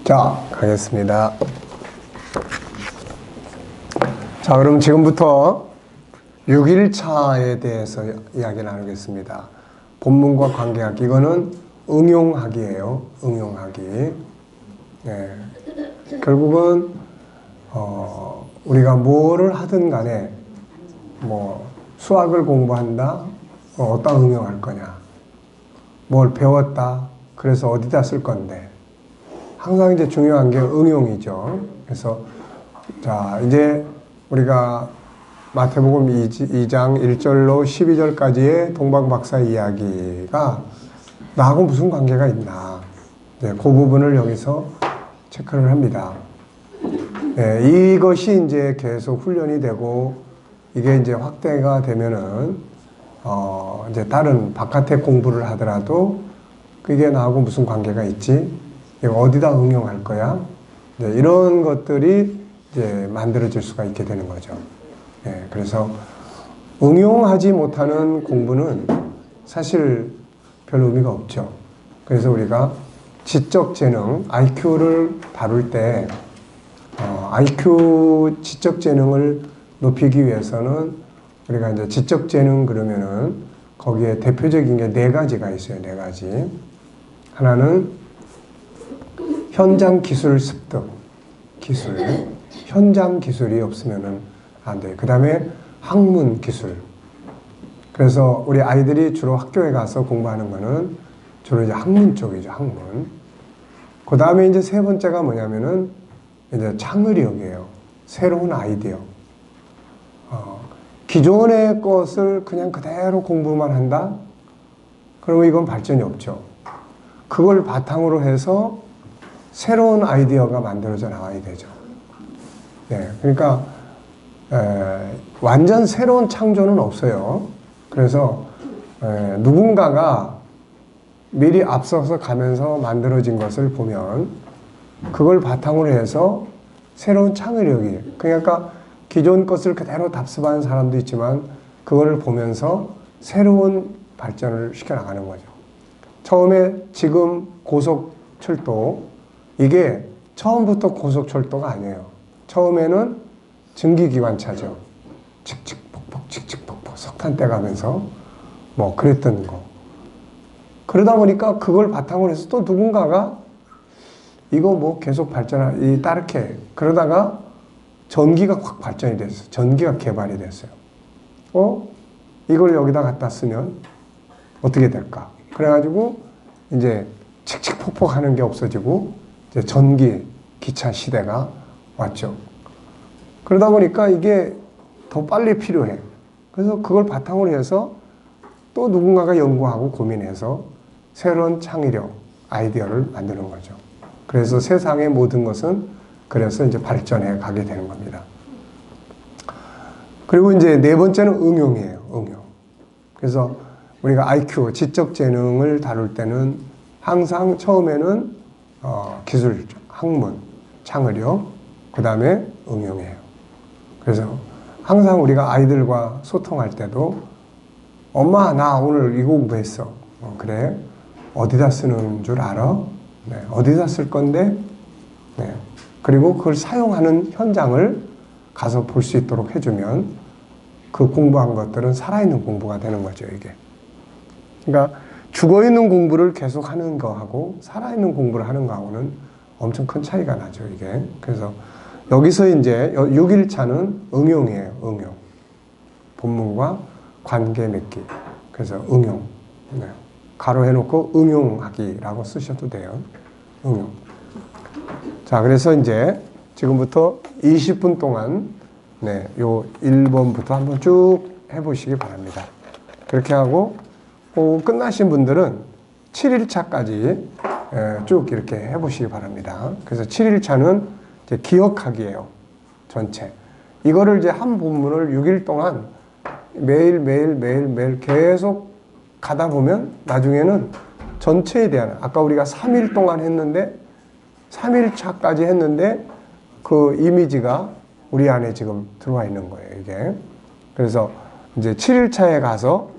자, 가겠습니다. 자, 그럼 지금부터 6일차에 대해서 이야기 나누겠습니다. 본문과 관계학, 이거는 응용학이에요. 응용학이. 네. 결국은 우리가 뭐를 하든 간에 뭐 수학을 공부한다, 어디다 응용할 거냐, 뭘 배웠다, 그래서 어디다 쓸 건데, 항상 이제 중요한 게 응용이죠. 그래서 자, 이제 우리가 마태복음 2장 1절로 12절까지의 동방박사 이야기가 나하고 무슨 관계가 있나, 네, 그 부분을 여기서 체크를 합니다. 네, 이것이 이제 계속 훈련이 되고 이게 이제 확대가 되면은 이제 다른 바깥의 공부를 하더라도 그게 나하고 무슨 관계가 있지? 이거 어디다 응용할 거야? 네, 이런 것들이 이제 만들어질 수가 있게 되는 거죠. 네, 그래서 응용하지 못하는 공부는 사실 별 의미가 없죠. 그래서 우리가 지적 재능, IQ를 다룰 때 IQ 지적 재능을 높이기 위해서는 우리가 이제 지적 재능 그러면은 거기에 대표적인 게 네 가지가 있어요. 네 가지. 하나는 현장 기술 습득, 기술. 현장 기술이 없으면은 안 돼요. 그 다음에 학문 기술. 그래서 우리 아이들이 주로 학교에 가서 공부하는 거는 주로 이제 학문 쪽이죠. 학문. 그 다음에 이제 세 번째가 뭐냐면은 이제 창의력이에요. 새로운 아이디어. 기존의 것을 그냥 그대로 공부만 한다? 그러면 이건 발전이 없죠. 그걸 바탕으로 해서 새로운 아이디어가 만들어져 나와야 되죠. 네, 그러니까 완전 새로운 창조는 없어요. 그래서 누군가가 미리 앞서서 가면서 만들어진 것을 보면 그걸 바탕으로 해서 새로운 창의력이, 그러니까 기존 것을 그대로 답습하는 사람도 있지만 그걸 보면서 새로운 발전을 시켜나가는 거죠. 처음에 지금 고속철도, 이게 처음부터 고속철도가 아니에요. 처음에는 증기기관차죠. 칙칙폭폭 칙칙폭폭 석탄 떼가면서 뭐 그랬던 거. 그러다 보니까 그걸 바탕으로 해서 또 누군가가 이거 뭐 계속 발전이 따르게, 그러다가 전기가 확 발전이 됐어요. 전기가 개발이 됐어요. 이걸 여기다 갖다 쓰면 어떻게 될까? 그래가지고 이제 칙칙폭폭 하는 게 없어지고 이제 전기 기차 시대가 왔죠. 그러다 보니까 이게 더 빨리 필요해. 그래서 그걸 바탕으로 해서 또 누군가가 연구하고 고민해서 새로운 창의력, 아이디어를 만드는 거죠. 그래서 세상의 모든 것은 그래서 이제 발전해 가게 되는 겁니다. 그리고 이제 네 번째는 응용이에요. 응용. 그래서 우리가 IQ, 지적 재능을 다룰 때는 항상 처음에는 기술, 학문, 창의력, 그 다음에 응용이에요. 그래서 항상 우리가 아이들과 소통할 때도 엄마, 나 오늘 이거 공부했어. 그래? 어디다 쓰는 줄 알아? 네. 어디다 쓸 건데? 네. 그리고 그걸 사용하는 현장을 가서 볼 수 있도록 해주면 그 공부한 것들은 살아있는 공부가 되는 거죠, 이게. 그러니까 죽어있는 공부를 계속 하는 거하고 살아있는 공부를 하는 거하고는 엄청 큰 차이가 나죠, 이게. 그래서 여기서 이제 6일차는 응용이에요, 응용. 본문과 관계 맺기. 그래서 응용. 네. 가로해놓고 응용하기라고 쓰셔도 돼요. 응용. 자, 그래서 이제 지금부터 20분 동안 네, 요 1번부터 한번 쭉 해보시기 바랍니다. 그렇게 하고 끝나신 분들은 7일차까지 쭉 이렇게 해보시기 바랍니다. 그래서 7일차는 이제 기억하기예요. 전체. 이거를 이제 한 본문을 6일 동안 매일 계속 가다 보면 나중에는 전체에 대한, 아까 우리가 3일 동안 했는데 3일차까지 했는데 그 이미지가 우리 안에 지금 들어와 있는 거예요, 이게. 그래서 이제 7일차에 가서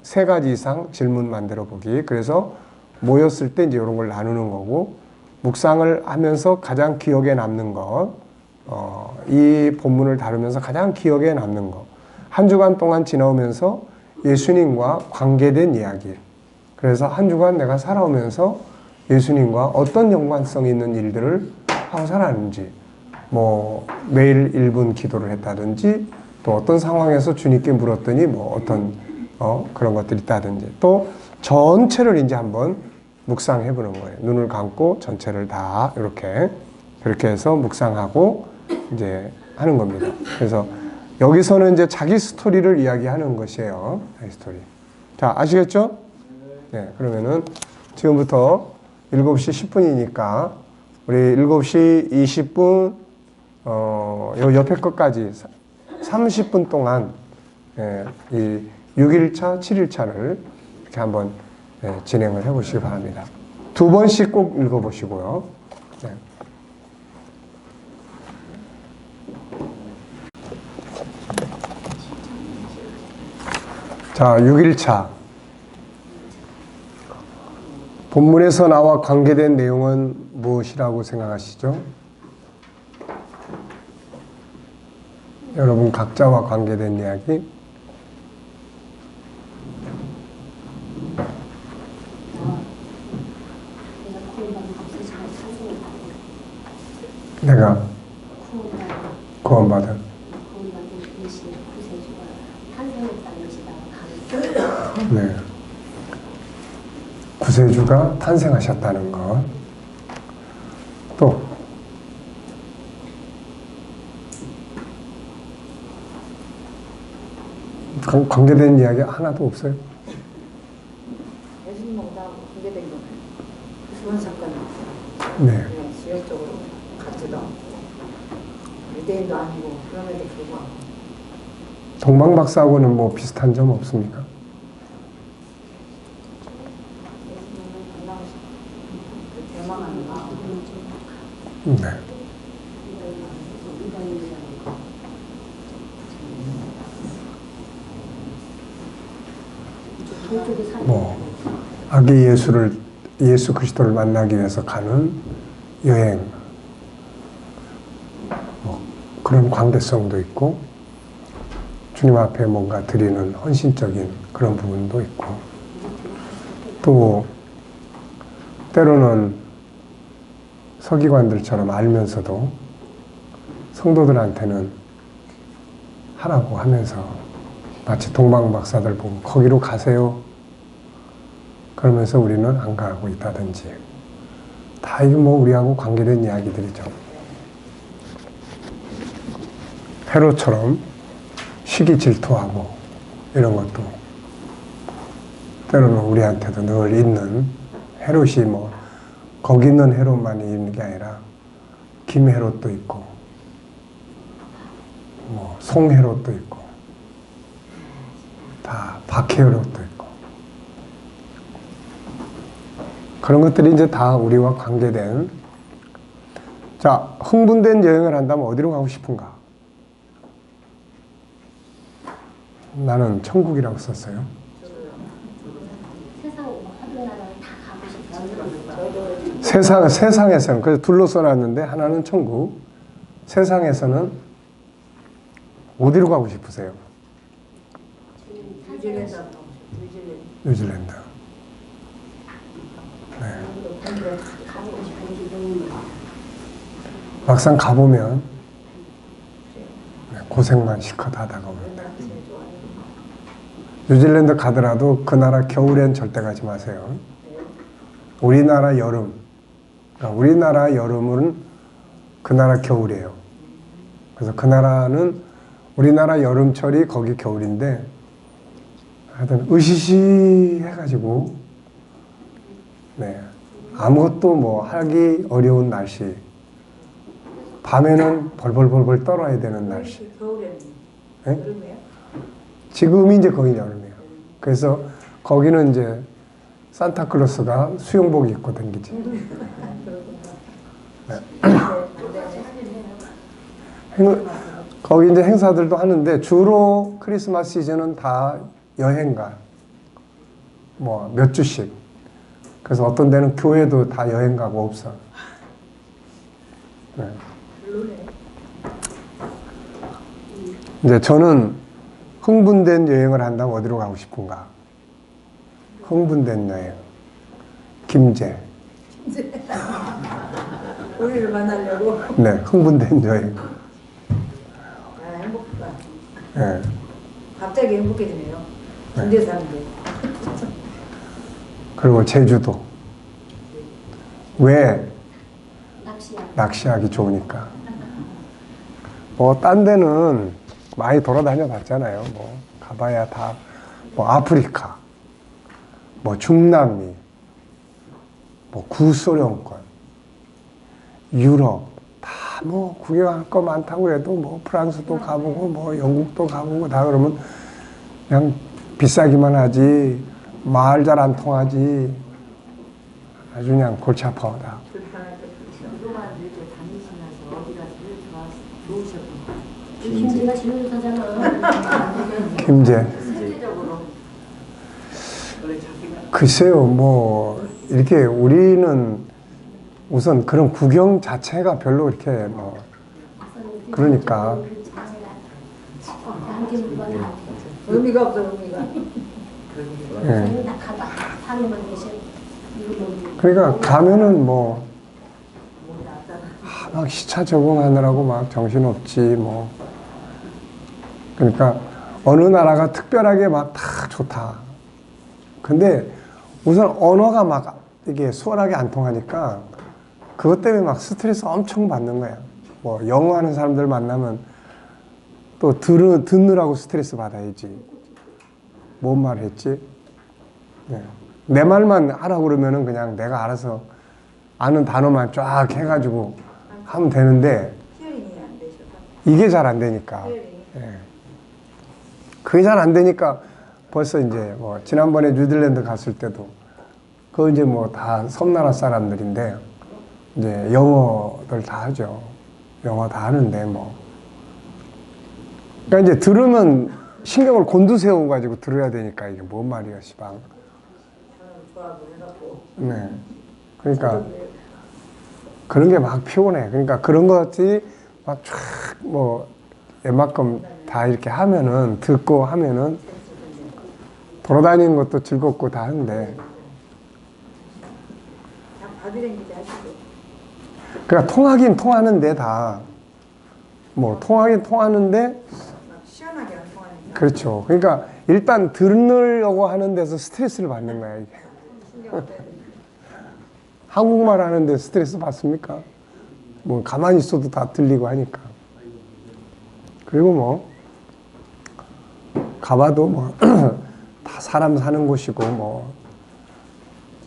세 가지 이상 질문 만들어 보기. 그래서 모였을 때 이제 이런 걸 나누는 거고, 묵상을 하면서 가장 기억에 남는 것, 이 본문을 다루면서 가장 기억에 남는 것, 한 주간 동안 지나오면서 예수님과 관계된 이야기. 그래서 한 주간 내가 살아오면서 예수님과 어떤 연관성 있는 일들을 하고 살았는지, 뭐 매일 1분 기도를 했다든지, 또 어떤 상황에서 주님께 물었더니 뭐 어떤 그런 것들이 있다든지, 또 전체를 이제 한번 묵상해 보는 거예요. 눈을 감고 전체를 다 이렇게 그렇게 해서 묵상하고 이제 하는 겁니다. 그래서 여기서는 이제 자기 스토리를 이야기하는 것이에요. 자기 스토리. 자, 아시겠죠? 네, 그러면은 지금부터 7시 10분이니까 우리 7시 20분 요 옆에 것까지 30분 동안 이 6일차, 7일차를 이렇게 한번 진행을 해 보시기 바랍니다. 2번씩 꼭 읽어 보시고요. 네. 자, 6일차. 본문에서 나와 관계된 내용은 무엇이라고 생각하시죠? 여러분 각자와 관계된 이야기? 내가 구원받은 네. 구세주가 탄생하셨다는 것. 또 관계된 이야기 하나도 없어요? 예수님하고 관계된 거는 그런 사건이 네. 지역적으로 같지도 않고 유대인도 아니고 그럼에도 불구하고 동방박사하고는 뭐 비슷한 점 없습니까? 대망하는 마음. 네. 뭐 아기 예수 그리스도를 만나기 위해서 가는 여행, 뭐 그런 관계성도 있고, 주님 앞에 뭔가 드리는 헌신적인 그런 부분도 있고, 또 때로는 서기관들처럼 알면서도 성도들한테는 하라고 하면서 마치 동방박사들 보고 거기로 가세요 그러면서 우리는 안 가고 있다든지, 다 이게 뭐 우리하고 관계된 이야기들이죠. 헤롯처럼 시기 질투하고 이런 것도 때로는 우리한테도 늘 있는, 헤롯이 뭐 거기 있는 헤롯만이 있는 게 아니라 김헤롯도 있고 뭐 송헤롯도 있고 다 박헤롯도 있고, 그런 것들이 이제 다 우리와 관계된. 자, 흥분된 여행을 한다면 어디로 가고 싶은가? 나는 천국이라고 썼어요. 세상에서는, 그래서 둘로 써놨는데 하나는 천국, 세상에서는 어디로 가고 싶으세요? 뉴질랜드. 네. 막상 가보면 고생만 실컷 하다가 옵니다. 뉴질랜드 가더라도 그 나라 겨울엔 절대 가지 마세요. 우리나라 여름, 그러니까 우리나라 여름은 그 나라 겨울이에요. 그래서 그 나라는 우리나라 여름철이 거기 겨울인데, 하여튼 으시시 해가지고 네, 아무것도 뭐 하기 어려운 날씨, 밤에는 벌벌벌벌 떨어야 되는 날씨. 겨울에는 네? 여름이에요? 지금이 이제 거기 여름이에요. 그래서 거기는 이제 산타클로스가 수영복 입고 다니지. 네. 거기 이제 행사들도 하는데 주로 크리스마스 시즌은 다 여행 가. 뭐 몇 주씩. 그래서 어떤 데는 교회도 다 여행 가고 없어. 네. 이제 저는 흥분된 여행을 한다면 어디로 가고 싶은가? 흥분된 여행. 김제. 우리를 만나려고. 네, 흥분된 여행. 아, 행복하다. 네. 갑자기 행복해지네요. 군대 사는데. 그리고 제주도. 왜? 낚시야. 낚시하기 좋으니까. 뭐, 딴 데는 많이 돌아다녀 봤잖아요. 뭐, 가봐야 다, 뭐, 아프리카, 뭐, 중남미, 뭐, 구소련권, 유럽, 다 뭐, 구경할 거 많다고 해도 뭐, 프랑스도 가보고, 뭐, 영국도 가보고, 다 그러면 그냥 비싸기만 하지, 말 잘 안 통하지, 아주 그냥 골치 아파, 다. 그동안 이렇게 다니시면서 어디 가서 좋으셨던 거 김치가 제일 좋잖아. 김제. 실질적으로. 원래 자기가 글쎄요, 뭐, 이렇게 우리는 우선 그런 구경 자체가 별로 이렇게 뭐, 그러니까. 의미가 없어, 의미가. 예. 가다 사는 건 대신 그러니까 가면은 뭐, 막 시차 적응하느라고 막 정신없지, 뭐. 그러니까 어느 나라가 특별하게 막 다 좋다. 근데 우선 언어가 막 이게 수월하게 안 통하니까 그것 때문에 막 스트레스 엄청 받는 거야. 뭐 영어 하는 사람들 만나면 또 듣느라고 스트레스 받아야지. 뭔 말 했지? 네. 내 말만 하라고 그러면은 그냥 내가 알아서 아는 단어만 쫙 해가지고 하면 되는데 히어링이 안 되셔서. 이게 잘 안 되니까. 히어링이. 예. 그게 잘 안 되니까 벌써 이제 뭐 지난번에 뉴질랜드 갔을 때도 그거 이제 뭐 다 섬나라 사람들인데 이제 영어들 다 하죠. 영어 다 하는데 뭐. 그러니까 이제 들으면 신경을 곤두세워 가지고 들어야 되니까 이게 뭔 말이야, 시방. 저는 좋아하고 해갖고. 네. 그러니까 그런 게 막 피곤해. 그러니까 그런 것들이 막 쫙 뭐 웬만큼 다 이렇게 하면은 듣고 하면은 돌아다니는 것도 즐겁고 다 하는데 그냥 바디랭귀지 하시고. 그러니까 통하긴 통하는데 다 뭐 통하긴 통하는데 막 시원하게 안 통하니까. 그렇죠. 그러니까 일단 들으려고 하는 데서 스트레스를 받는 거야 이게. 신경 빼야 돼. 한국말 하는데 스트레스 받습니까? 뭐 가만히 있어도 다 들리고 하니까. 그리고 뭐 가봐도 뭐 다 사람 사는 곳이고 뭐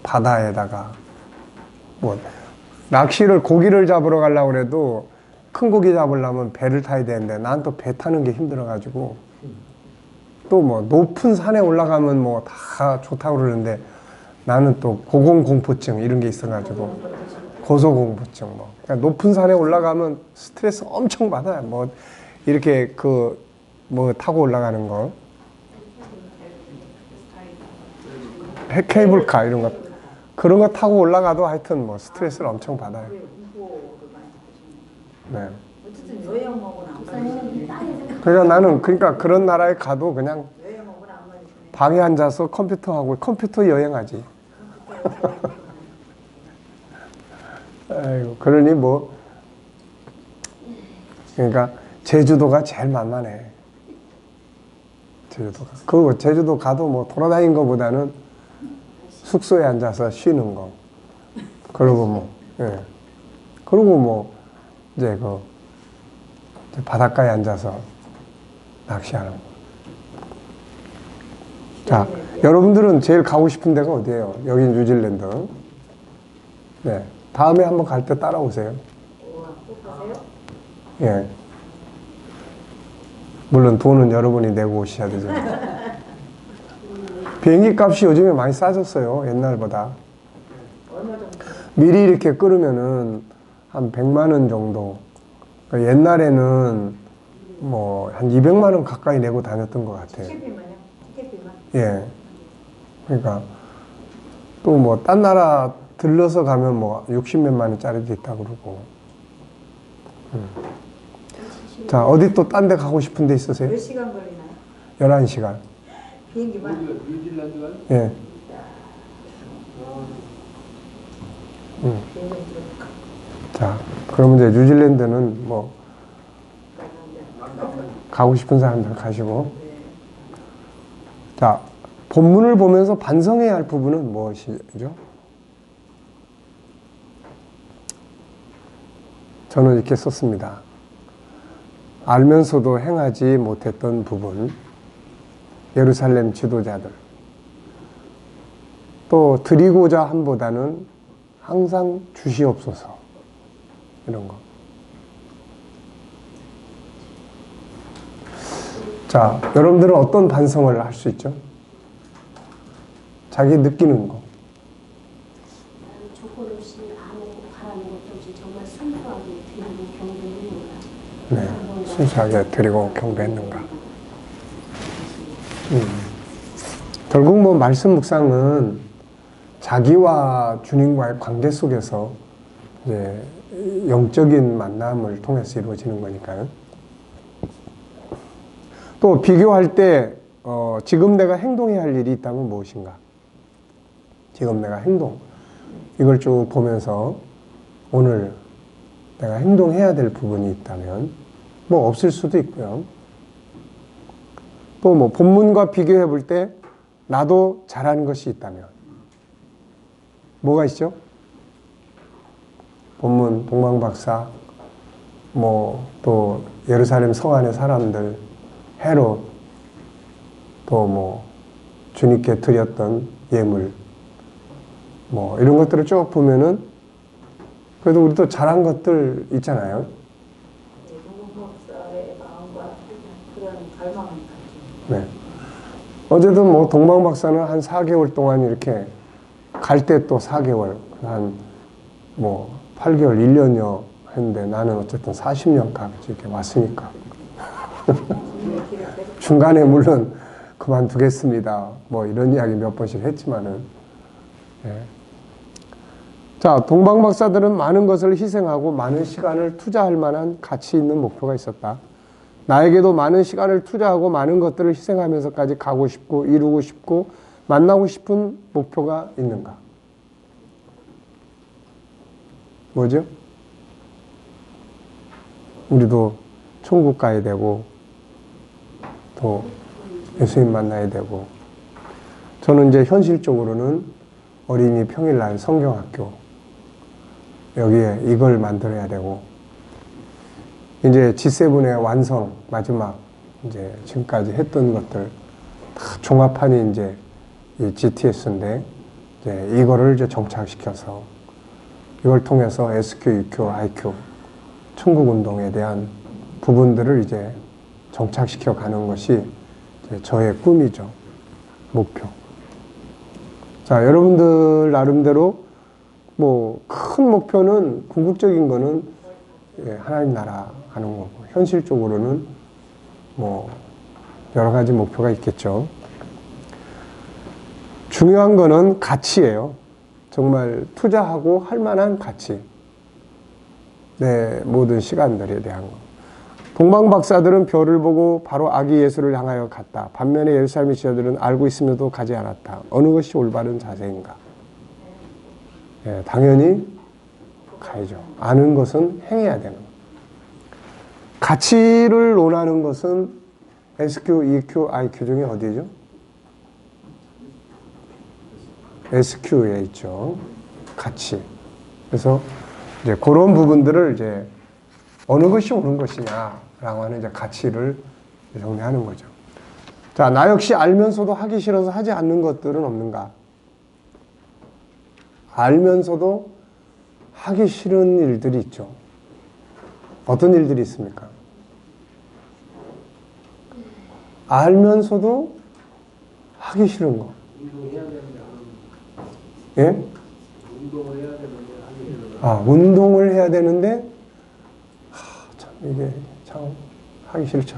바다에다가 뭐 낚시를 고기를 잡으러 가려고 그래도 큰 고기 잡으려면 배를 타야 되는데 난 또 배 타는 게 힘들어가지고 또 뭐 높은 산에 올라가면 뭐 다 좋다고 그러는데 나는 또 고공공포증 이런 게 있어가지고 고소공포증 뭐 그러니까 높은 산에 올라가면 스트레스 엄청 받아요. 뭐 이렇게 그 뭐 타고 올라가는 거 케이블카 이런 거 그런 거 타고 올라가도 하여튼 뭐 스트레스를 엄청 받아요. 공포를 많이 네. 어쨌든 여행목은 안 가시네. 그러니까 나는 그러니까 그런 나라에 가도 그냥 여행목은 안 가시네. 방에 앉아서 컴퓨터하고 컴퓨터 여행하지. 아이고, 그러니 뭐 그러니까 제주도가 제일 만만해. 제주도가. 그 제주도 가도 뭐 돌아다니는 것보다는 숙소에 앉아서 쉬는 거. 그리고 뭐, 예. 그리고 뭐 이제 그 이제 바닷가에 앉아서 낚시하는 거. 자, 여러분들은 제일 가고 싶은 데가 어디예요? 여기 뉴질랜드. 네. 다음에 한번 갈 때 따라오세요. 꼭 가세요? 예. 물론 돈은 여러분이 내고 오셔야 되죠. 비행기 값이 요즘에 많이 싸졌어요. 옛날보다. 얼마 정도? 미리 이렇게 끌으면은 한 100만 원 정도. 그러니까 옛날에는 뭐 한 200만 원 가까이 내고 다녔던 것 같아요. 티켓비만요? 티켓비만? 예. 그러니까 또 뭐 딴 나라 들러서 가면 뭐 60몇만 원짜리도 있다고 그러고. 자, 어디 또 딴 데 가고 싶은 데 있으세요? 몇 시간 걸리나요? 11시간. 비행기만? 뉴질랜드 가요? 예. 비행기 자, 그러면 이제 뉴질랜드는 뭐 가고 싶은 사람들 가시고. 자, 본문을 보면서 반성해야 할 부분은 무엇이죠? 저는 이렇게 썼습니다. 알면서도 행하지 못했던 부분, 예루살렘 지도자들. 또 드리고자 함보다는 항상 주시옵소서. 이런 거. 자, 여러분들은 어떤 반성을 할 수 있죠? 자기 느끼는 거. 나는 조건 없이 아무 바라는 것도 없이 정말 순수하게 드리고 경배했는가. 네, 순수하게 드리고 경배했는가. 결국 뭐 말씀 묵상은 자기와 주님과의 관계 속에서 이제 영적인 만남을 통해서 이루어지는 거니까요. 또 비교할 때 지금 내가 행동해야 할 일이 있다면 무엇인가? 지금 내가 행동, 이걸 쭉 보면서 오늘 내가 행동해야 될 부분이 있다면 뭐 없을 수도 있고요. 또 뭐 본문과 비교해 볼 때 나도 잘하는 것이 있다면 뭐가 있죠? 본문 동방박사, 뭐 또 예루살렘 성 안의 사람들, 헤롯, 또 뭐 주님께 드렸던 예물, 뭐 이런 것들을 쭉 보면은 그래도 우리도 잘한 것들 있잖아요. 동방박사의 마음과 그런 갈망은 같죠. 네. 어제도 뭐 동방박사는 한 4개월 동안 이렇게 갈 때 또 4개월, 한 뭐 8개월, 1년여 했는데 나는 어쨌든 40년 가까이 이렇게 왔으니까. 중간에 물론 그만두겠습니다. 뭐 이런 이야기 몇 번씩 했지만은. 예. 자, 동방박사들은 많은 것을 희생하고 많은 시간을 투자할 만한 가치 있는 목표가 있었다. 나에게도 많은 시간을 투자하고 많은 것들을 희생하면서까지 가고 싶고 이루고 싶고 만나고 싶은 목표가 있는가? 뭐죠? 우리도 천국 가야 되고 또 예수님 만나야 되고, 저는 이제 현실적으로는 어린이 평일날 성경학교 여기에 이걸 만들어야 되고, 이제 G7의 완성 마지막 이제 지금까지 했던 것들 다 종합판이 이제 이 GTS인데 이제 이거를 이제 정착시켜서 이걸 통해서 SQ, UQ, IQ 천국 운동에 대한 부분들을 이제 정착시켜 가는 것이 이제 저의 꿈이죠. 목표. 자, 여러분들 나름대로 뭐 큰 목표는 궁극적인 거는 하나님 나라 하는 거고, 현실적으로는 뭐 여러 가지 목표가 있겠죠. 중요한 거는 가치예요. 정말 투자하고 할 만한 가치. 내 모든 시간들에 대한 거. 동방박사들은 별을 보고 바로 아기 예수를 향하여 갔다. 반면에 예루살렘 지자들은 알고 있으면서도 가지 않았다. 어느 것이 올바른 자세인가? 예, 당연히 가야죠. 아는 것은 행해야 되는 거. 가치를 논하는 것은 SQ, EQ, IQ 중에 어디죠? SQ에 있죠. 가치. 그래서 이제 그런 부분들을 이제 어느 것이 옳은 것이냐라고 하는 이제 가치를 정리하는 거죠. 자, 나 역시 알면서도 하기 싫어서 하지 않는 것들은 없는가? 알면서도 하기 싫은 일들이 있죠. 어떤 일들이 있습니까? 알면서도 하기 싫은 거. 운동해야 되는데 예? 운동을 해야 되는데 하기 싫어요. 아, 운동을 해야 되는데 참 이게 참 하기 싫죠.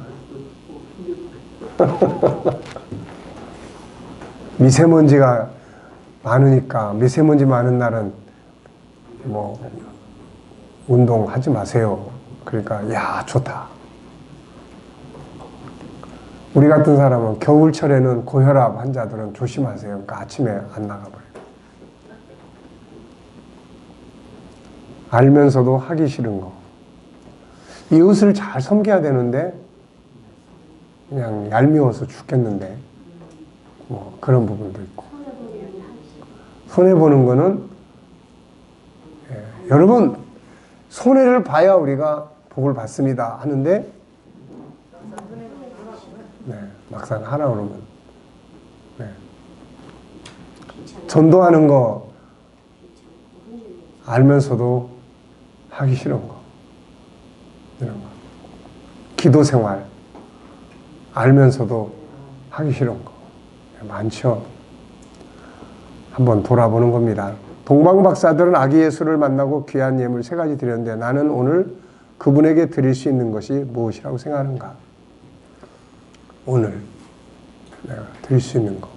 미세먼지가 많으니까 미세먼지 많은 날은 뭐 운동하지 마세요. 그러니까 야 좋다. 우리 같은 사람은 겨울철에는 고혈압 환자들은 조심하세요. 그러니까 아침에 안 나가버려요. 알면서도 하기 싫은 거. 이웃을 잘 섬겨야 되는데 그냥 얄미워서 죽겠는데 뭐 그런 부분도 있고. 손해보는 거는 여러분 손해를 봐야 우리가 복을 받습니다 하는데 막상 하라 그러면 전도하는 거 알면서도 하기 싫은 거 이런 거 기도 생활 알면서도 하기 싫은 거 많죠. 한번 돌아보는 겁니다. 동방박사들은 아기 예수를 만나고 귀한 예물 3가지 드렸는데 나는 오늘 그분에게 드릴 수 있는 것이 무엇이라고 생각하는가? 오늘 내가 드릴 수 있는 거.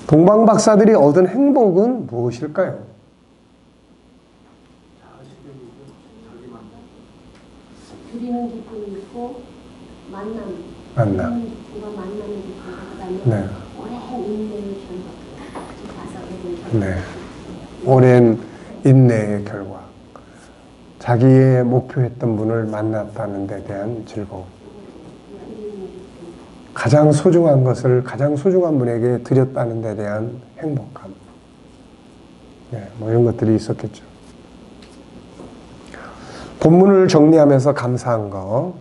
동방박사들이 얻은 행복은 무엇일까요? 드리는 기쁨이 있고 만남. 만남의 기쁨. 네. 오랜 인내의 결과. 네. 오랜 인내의 결과. 자기의 목표했던 분을 만났다는 데 대한 즐거움. 가장 소중한 것을 가장 소중한 분에게 드렸다는 데 대한 행복감. 네, 뭐 이런 것들이 있었겠죠. 본문을 정리하면서 감사한 거.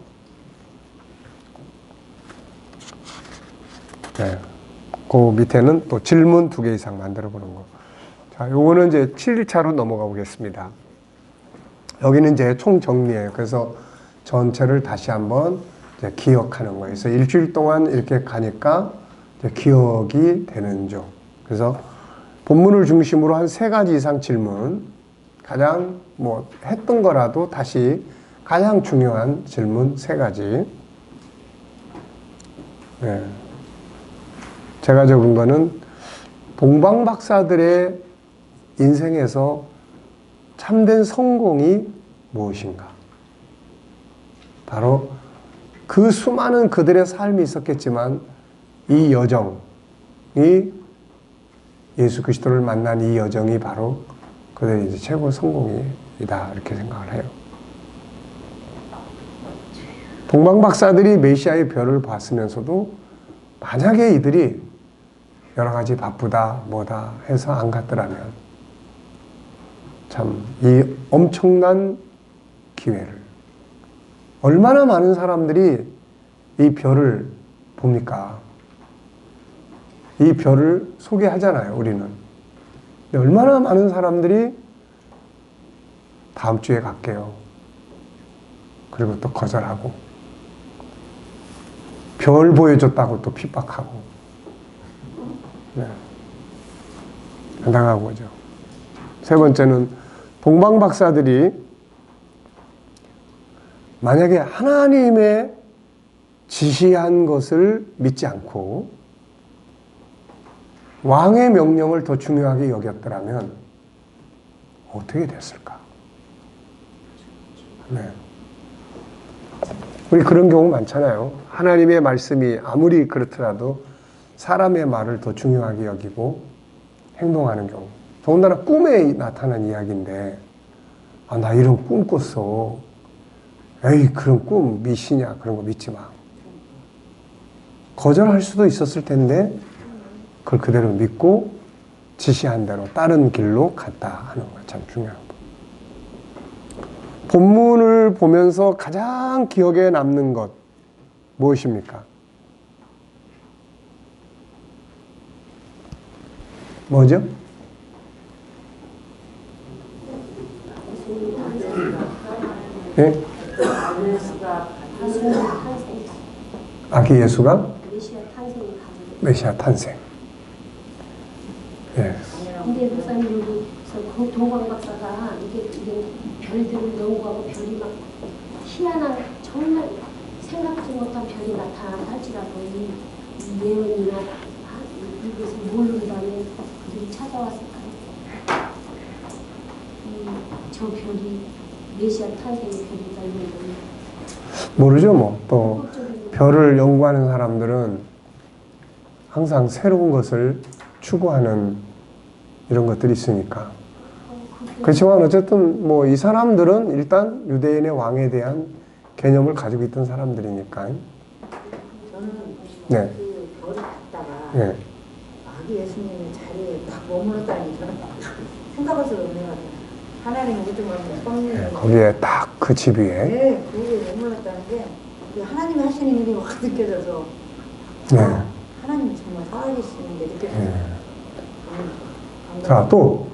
네. 그 밑에는 또 질문 2개 이상 만들어 보는 거. 자, 요거는 이제 7일차로 넘어가 보겠습니다. 여기는 이제 총 정리예요. 그래서 전체를 다시 한번 이제 기억하는 거예요. 그래서 일주일 동안 이렇게 가니까 이제 기억이 되는 중. 그래서 본문을 중심으로 한 3가지 이상 질문, 가장 뭐 했던 거라도 다시 가장 중요한 질문 3가지. 네. 제가 적은 거는 동방박사들의 인생에서 참된 성공이 무엇인가? 바로 그 수많은 그들의 삶이 있었겠지만 이 여정이 예수 그리스도를 만난 이 여정이 바로 그들의 이제 최고 성공이다 이렇게 생각을 해요. 동방박사들이 메시아의 별을 봤으면서도 만약에 이들이 여러 가지 바쁘다 뭐다 해서 안 갔더라면 참 이 엄청난 기회를 얼마나 많은 사람들이 이 별을 봅니까? 이 별을 소개하잖아요, 우리는. 근데 얼마나 많은 사람들이 다음 주에 갈게요. 그리고 또 거절하고 별 보여줬다고 또 핍박하고 네. 당하고 오죠. 3번째는 동방박사들이 만약에 하나님의 지시한 것을 믿지 않고 왕의 명령을 더 중요하게 여겼더라면 어떻게 됐을까? 네. 우리 그런 경우 많잖아요. 하나님의 말씀이 아무리 그렇더라도 사람의 말을 더 중요하게 여기고 행동하는 경우. 더군다나 꿈에 나타난 이야기인데 아, 나 이런 꿈 꿨어. 에이, 그런 꿈 미시냐. 그런 거 믿지 마. 거절할 수도 있었을 텐데 그걸 그대로 믿고 지시한 대로 다른 길로 갔다 하는 거 참 중요한 거. 본문을 보면서 가장 기억에 남는 것 무엇입니까? 뭐죠? 예? 아기 예수가 메시아 탄생. 예. 근데 목사님 여기 그 동방 박사가 이게 별들을 연구하고 별이 막 희한한 정말 생각지 못한 별이 나타난다 할지라도 이 예언이나 이것을 모른다면 그들이 찾아왔을까요? 저 별이 메시아 탄생의 별이다 이런 거는 모르죠 뭐. 또 별을 연구하는 사람들은 항상 새로운 것을 추구하는 이런 것들이 있으니까. 그렇지만 어쨌든 뭐 이 사람들은 일단 유대인의 왕에 대한 개념을 가지고 있던 사람들이니까. 저는 네. 그 별을 봤다가 네. 아기 예수님의 자리에 딱 머물렀다니 저는 생각할 수가 없는 것 같아요. 하나님은 그좀 성령이 네, 거기에 딱 그 집 위에. 네, 거기에 머물렀다는 게 그 하나님이 하시는 일이 확 느껴져서 네. 아, 하나님이 정말 살아계시는 게 느껴져서 네. 자, 또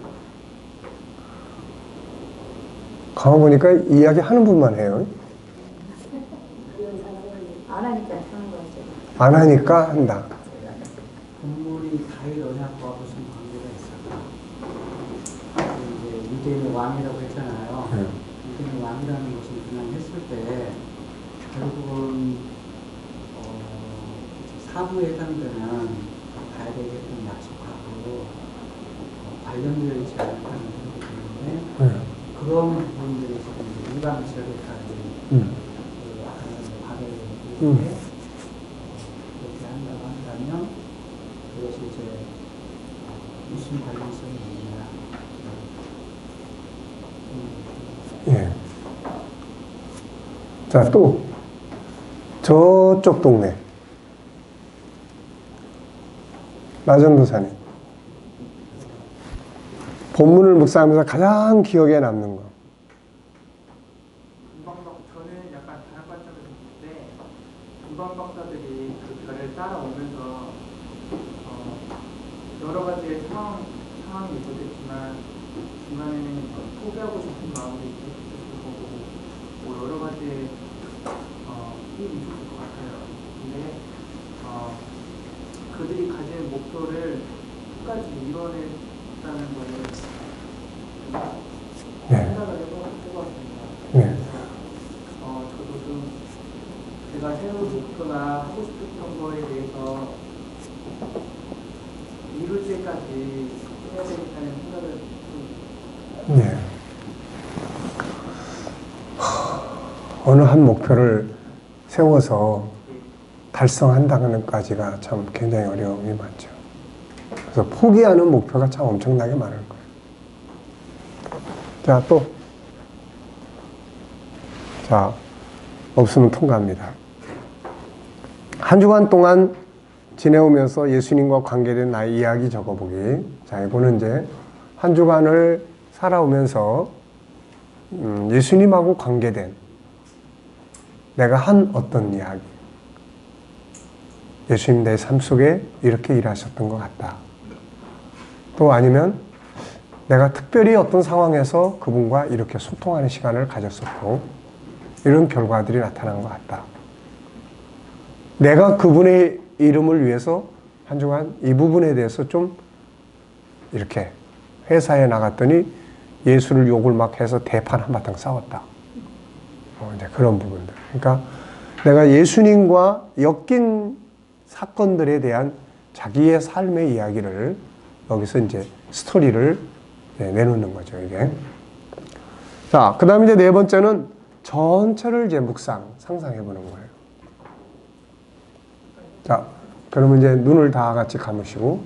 가만보니까 이야기 하는 분만 해요. 안 하니까 하는 거죠. 안 하니까 한다. 동물이 다윗 언약과 무슨 관계가 있을까? 이제 유대인의 왕이라고 했잖아요. 네. 유대인의 왕이라는 것을 그냥 했을 때 결국은 사부에 해당되는 가야 되겠던 약속하고 관련되어 있지 않다는 생각이 드는데 네. 그런 부분들이 지금 일반 지역에까지 과거에 있는데 그렇게 한다고 한다면 그것이 이제 무슨 관련성이 있느냐. 예. 자, 또 저쪽 동네 나전도사님 본문을 묵상하면서 가장 기억에 남는 거. 저는 약간 다른 관점에서 볼 때 이방 박사들이 그 별을 따라오면서 여러 가지의 상황이 있었겠지만 중간에는 포기하고 싶은 마음도 있었을 거고 뭐 여러 가지의 일이 있었을 것 같아요. 근데 그들이 가진 목표를 끝까지 이뤄냈다는 거를 네. 생각을 해보았습니다. 네. 저도 좀 제가 세운 목표나 하고 싶었던 거에 대해서 이룰 때까지 해야 되겠다는 생각을 좀 네. 어느 한 목표를 세워서 달성한다는 까지가 참 굉장히 어려움이 많죠. 그래서 포기하는 목표가 참 엄청나게 많을 거예요. 자, 또. 자, 없으면 통과합니다. 한 주간 동안 지내오면서 예수님과 관계된 나의 이야기 적어보기. 자, 이거는 이제 한 주간을 살아오면서 예수님하고 관계된 내가 한 어떤 이야기. 예수님 내 삶 속에 이렇게 일하셨던 것 같다. 또 아니면 내가 특별히 어떤 상황에서 그분과 이렇게 소통하는 시간을 가졌었고 이런 결과들이 나타난 것 같다. 내가 그분의 이름을 위해서 한 주간 이 부분에 대해서 좀 이렇게 회사에 나갔더니 예수를 욕을 막 해서 대판 한바탕 싸웠다. 이제 그런 부분들. 그러니까 내가 예수님과 엮인 사건들에 대한 자기의 삶의 이야기를 여기서 이제 스토리를 내놓는 거죠, 이게. 자, 그 다음에 이제 네 번째는 전체를 이제 상상해 보는 거예요. 자, 그러면 이제 눈을 다 같이 감으시고,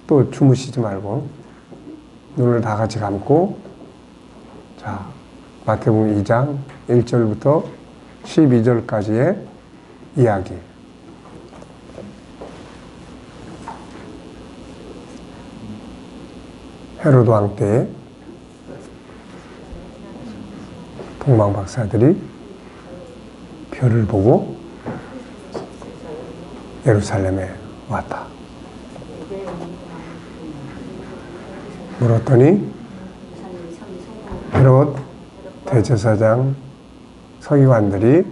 또 주무시지 말고, 눈을 다 같이 감고, 자, 마태복음 2장 1절부터 12절까지의 이야기. 헤로드 왕 때에 동방 박사들이 별을 보고 예루살렘에 왔다. 물었더니 헤롯 대제사장 서기관들이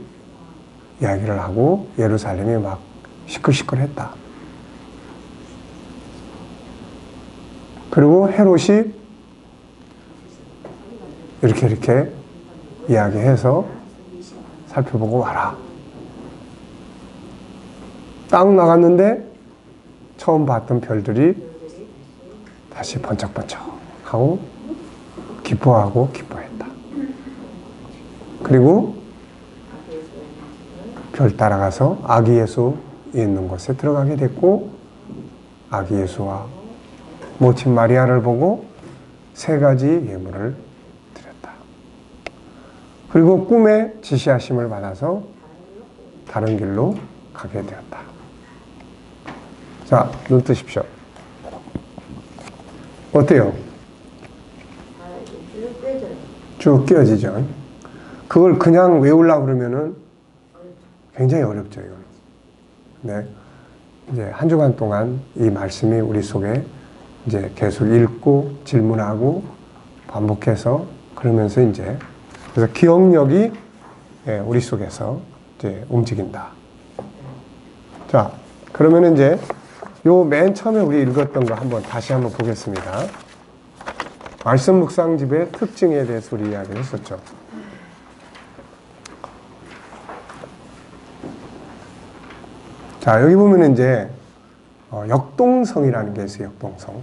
이야기를 하고 예루살렘이 막 시끌시끌했다. 그리고 헤롯이 이렇게 이야기해서 살펴보고 와라. 딱 나갔는데 처음 봤던 별들이 다시 번쩍번쩍 하고 기뻐하고 기뻐했다. 그리고 별 따라가서 아기 예수 있는 곳에 들어가게 됐고, 아기 예수와 모친 마리아를 보고 3가지 예물을 드렸다. 그리고 꿈에 지시하심을 받아서 다른 길로 가게 되었다. 자, 눈 뜨십시오. 어때요? 쭉 끼어지죠. 그걸 그냥 외우려고 그러면은 굉장히 어렵죠, 이거는. 네. 이제 한 주간 동안 이 말씀이 우리 속에 이제 계속 읽고 질문하고 반복해서 그러면서 이제 그래서 기억력이 우리 속에서 이제 움직인다. 자, 그러면 이제 요 맨 처음에 우리 읽었던 거 다시 한번 보겠습니다. 말씀 묵상집의 특징에 대해서 우리 이야기를 했었죠. 자, 여기 보면 이제 역동성이라는 게 있어요. 역동성.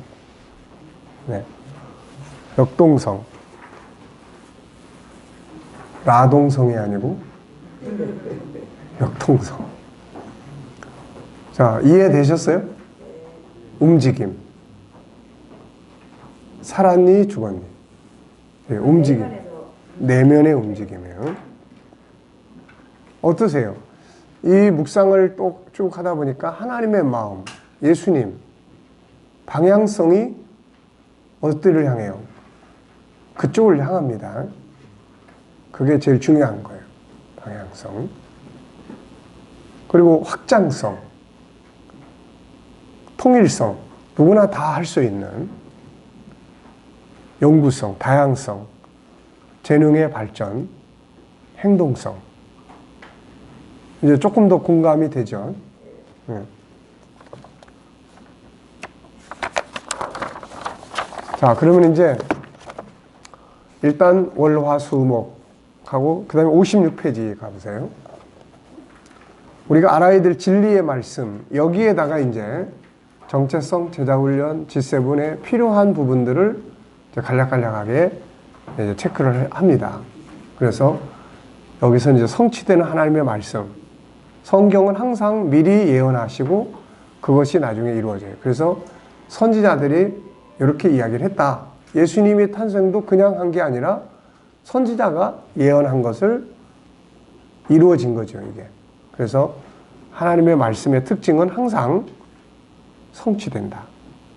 네. 역동성. 라동성이 아니고 역동성. 자, 이해되셨어요? 움직임. 살았니 죽었니? 네, 움직임. 내면의 움직임이에요. 어떠세요? 이 묵상을 쭉 하다 보니까 하나님의 마음, 예수님, 방향성이 어디를 향해요? 그쪽을 향합니다. 그게 제일 중요한 거예요. 방향성. 그리고 확장성, 통일성, 누구나 다 할 수 있는 연구성, 다양성, 재능의 발전, 행동성. 이제 조금 더 공감이 되죠. 자, 그러면 이제 일단 월화수목하고 그 다음에 56페이지 가보세요. 우리가 알아야 될 진리의 말씀, 여기에다가 이제 정체성, 제자훈련, G7에 필요한 부분들을 이제 간략간략하게 이제 체크를 합니다. 그래서 여기서 이제 성취되는 하나님의 말씀, 성경은 항상 미리 예언하시고 그것이 나중에 이루어져요. 그래서 선지자들이 이렇게 이야기를 했다. 예수님의 탄생도 그냥 한 게 아니라 선지자가 예언한 것을 이루어진 거죠, 이게. 그래서 하나님의 말씀의 특징은 항상 성취된다.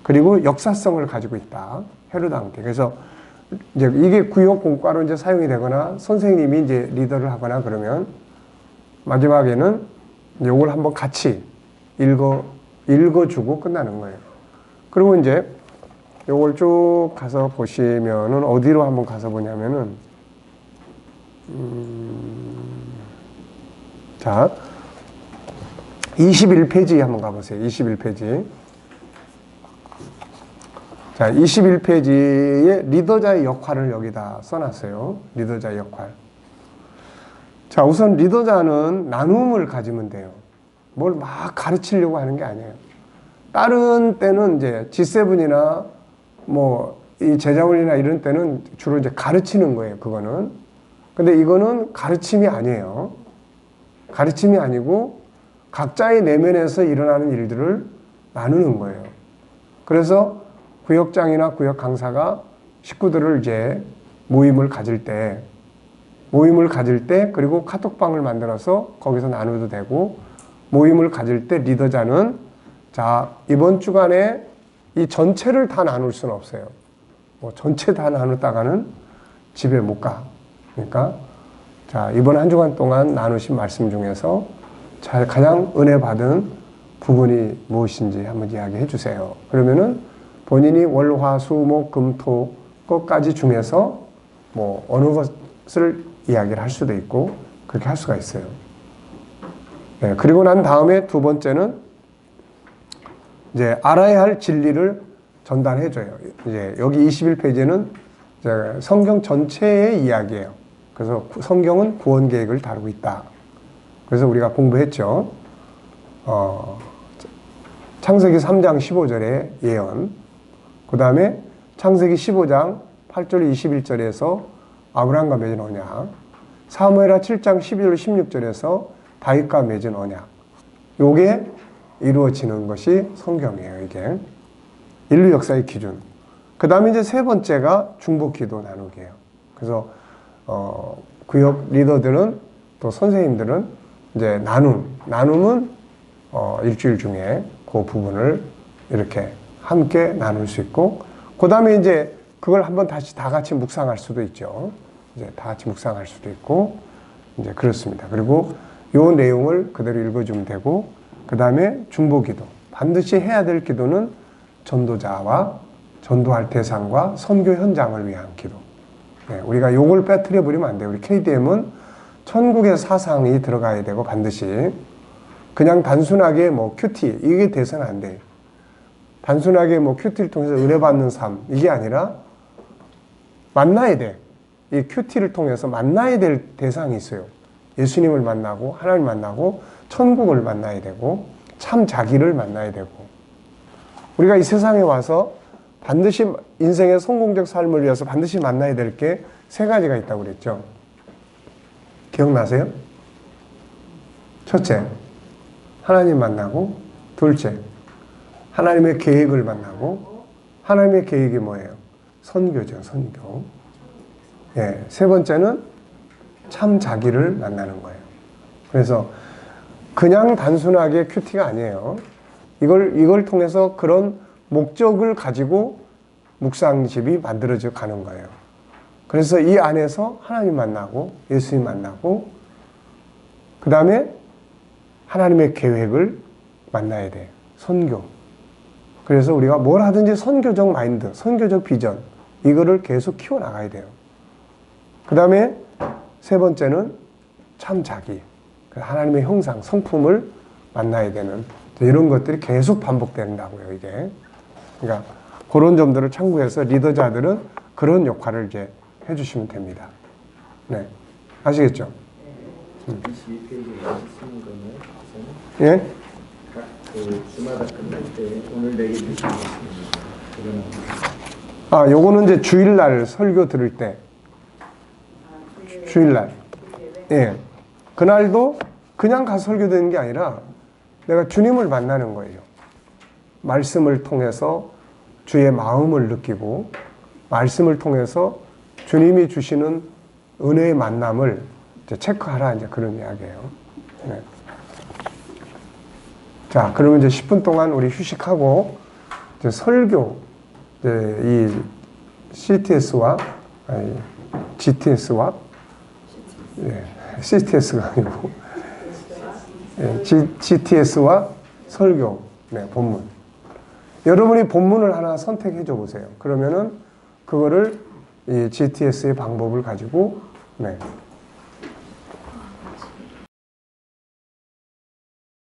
그리고 역사성을 가지고 있다. 헤로드 왕때. 그래서 이제 이게 구역 공과로 이제 사용이 되거나 선생님이 이제 리더를 하거나 그러면 마지막에는 이걸 한번 같이 읽어주고 끝나는 거예요. 그리고 이제 요걸 쭉 가서 보시면은 어디로 한번 가서 보냐면은 자 21페이지 한번 가보세요. 21페이지. 자 21페이지에 리더자의 역할을 여기다 써놨어요. 리더자의 역할. 자 우선 리더자는 나눔을 가지면 돼요. 뭘 막 가르치려고 하는 게 아니에요. 다른 때는 이제 G7이나 뭐 이 제자훈련이나 이런 때는 주로 이제 가르치는 거예요. 그거는. 근데 이거는 가르침이 아니에요. 가르침이 아니고 각자의 내면에서 일어나는 일들을 나누는 거예요. 그래서 구역장이나 구역 강사가 식구들을 이제 모임을 가질 때 그리고 카톡방을 만들어서 거기서 나누도 되고 모임을 가질 때 리더자는 자 이번 주간에 이 전체를 다 나눌 수는 없어요. 뭐 전체 다 나눴다가는 집에 못 가. 그러니까 자 이번 한 주간 동안 나누신 말씀 중에서 가장 은혜 받은 부분이 무엇인지 한번 이야기해 주세요. 그러면은 본인이 월, 화, 수, 목, 금, 토 것까지 중에서 뭐 어느 것을 이야기를 할 수도 있고 그렇게 할 수가 있어요. 네, 그리고 난 다음에 두 번째는 이제 알아야 할 진리를 전달해 줘요. 이제 여기 21페이지는 이제 성경 전체의 이야기예요. 그래서 성경은 구원 계획을 다루고 있다. 그래서 우리가 공부했죠. 창세기 3장 15절의 예언, 그 다음에 창세기 15장 8절 21절에서 아브라함과 맺은 언약, 사무엘하 7장 12절 16절에서 다윗과 맺은 언약, 요게 이루어지는 것이 성경이에요. 이게 인류 역사의 기준. 그 다음에 이제 세 번째가 중보기도 나누기예요. 그래서 구역 리더들은 또 선생님들은 이제 나눔은 일주일 중에 그 부분을 이렇게 함께 나눌 수 있고, 그 다음에 이제 그걸 한번 다시 다 같이 묵상할 수도 있죠. 이제 다 같이 묵상할 수도 있고, 이제 그렇습니다. 그리고 요 내용을 그대로 읽어주면 되고, 그 다음에 중보기도. 반드시 해야 될 기도는 전도자와 전도할 대상과 선교 현장을 위한 기도. 네, 우리가 요걸 빼뜨려 버리면 안 돼요. 우리 KDM은 천국의 사상이 들어가야 되고, 반드시. 그냥 단순하게 뭐 큐티, 이게 돼서는 안 돼요. 단순하게 뭐 큐티를 통해서 은혜 받는 삶, 이게 아니라 만나야 돼. 이 큐티를 통해서 만나야 될 대상이 있어요. 예수님을 만나고, 하나님 만나고, 천국을 만나야 되고, 참 자기를 만나야 되고. 우리가 이 세상에 와서 반드시 인생의 성공적 삶을 위해서 반드시 만나야 될 게 세 가지가 있다고 그랬죠. 기억나세요? 첫째, 하나님 만나고, 둘째, 하나님의 계획을 만나고, 하나님의 계획이 뭐예요? 선교죠, 선교. 예, 세 번째는 참 자기를 만나는 거예요. 그래서 그냥 단순하게 큐티가 아니에요. 이걸 통해서 그런 목적을 가지고 묵상집이 만들어져 가는 거예요. 그래서 이 안에서 하나님 만나고, 예수님 만나고, 그 다음에 하나님의 계획을 만나야 돼요. 선교. 그래서 우리가 뭘 하든지 선교적 마인드, 선교적 비전, 이거를 계속 키워나가야 돼요. 그 다음에 세 번째는 참 자기, 하나님의 형상, 성품을 만나야 되는 이런 것들이 계속 반복된다고요, 이게. 그러니까 그런 점들을 참고해서 리더자들은 그런 역할을 이제 해주시면 됩니다. 네. 아시겠죠? 22페이지에 쓰는 거는 예? 그 주마다 끝날 때 오늘 내게 주신 말씀입니다. 그거는 아, 요거는 이제 주일날 설교 들을 때. 주일날. 예. 그날도 그냥 가서 설교 되는 게 아니라 내가 주님을 만나는 거예요. 말씀을 통해서 주의 마음을 느끼고, 말씀을 통해서 주님이 주시는 은혜의 만남을 이제 체크하라, 이제 그런 이야기예요. 네. 자, 그러면 이제 10분 동안 우리 휴식하고, 이제 설교, 이제 이 GTS와, 예, CTS가 아니고, 예, GTS와 설교, 네, 본문. 여러분이 본문을 하나 선택해 줘 보세요. 그러면은 그거를 이 GTS의 방법을 가지고, 네,